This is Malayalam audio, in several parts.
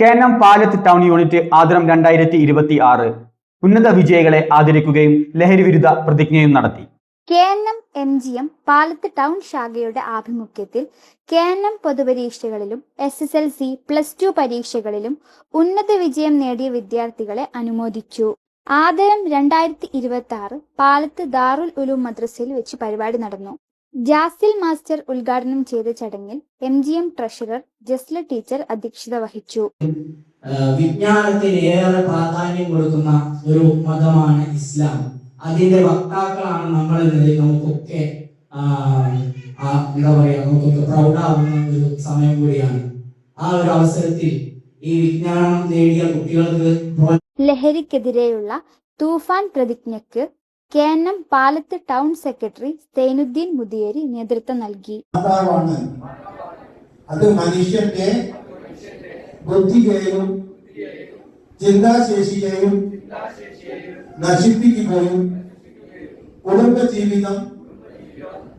കേനം പാലത്ത് ടൗൺ യൂണിറ്റ് ആദരം 2026 ഉന്നത വിജയികളെ ആദരിക്കുകയും ലഹരി വിരുദ്ധ പ്രതിജ്ഞയും നടത്തി. KNM MGM പാലത്ത് ടൗൺ ശാഖയുടെ ആഭിമുഖ്യത്തിൽ KNM പൊതുപരീക്ഷകളിലും SSLC +2 പരീക്ഷകളിലും ഉന്നത വിജയം നേടിയ വിദ്യാർത്ഥികളെ അനുമോദിച്ചു. ആദരം 2026 പാലത്ത് ദാറുൽ ഉലൂം മദ്രസയിൽ വെച്ച് പരിപാടി നടന്നു. ജാസിൽ മാസ്റ്റർ ഉദ്ഘാടനം ചെയ്ത ചടങ്ങിൽ MGM ട്രഷറർ ജസ്ല ടീച്ചർ അധ്യക്ഷത വഹിച്ചു. വിജ്ഞാനത്തിന് ഏറെ പ്രാധാന്യം കൊടുക്കുന്ന ഒരു മതമാണ് ഇസ്ലാം. അതിന്റെ വക്താക്കളാണ് നമ്മൾ എന്നത് നമുക്കൊക്കെ നമുക്കൊക്കെ പ്രൗഢാവുന്ന ഒരു സമയം കൂടിയാണ്. ആ ഒരു അവസരത്തിൽ ഈ വിജ്ഞാനം നേടിയ കുട്ടികൾക്ക് ലഹരിക്കെതിരെയുള്ള തൂഫാൻ പ്രതിജ്ഞയ്ക്ക് KNM പാലത്ത് ടൗൺ സെക്രട്ടറി സൈനുദ്ദീൻ മുദിയേരി നേതൃത്വം നൽകി. അത് മനുഷ്യന്റെ ബുദ്ധിയെയും ചിന്താശേഷിയെയും നശിപ്പിക്കുകയും കുടുംബജീവിതം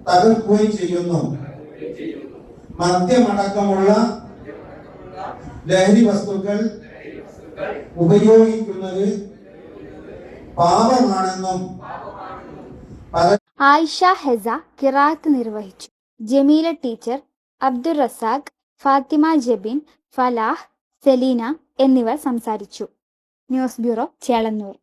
തകർക്കുകയും ചെയ്യുന്നു. മദ്യമടക്കമുള്ള ലഹരി വസ്തുക്കൾ ഉപയോഗിക്കുന്നത് പാപമാണെന്നും ആയിഷ ഹെസ ഖിറാഅത്ത് നിർവഹിച്ചു. ജമീല ടീച്ചർ, അബ്ദുൾ റസാഖ്, ഫാത്തിമ ജബീൻ, ഫലാഹ്, സെലീന എന്നിവർ സംസാരിച്ചു. News bureau, Chelannur.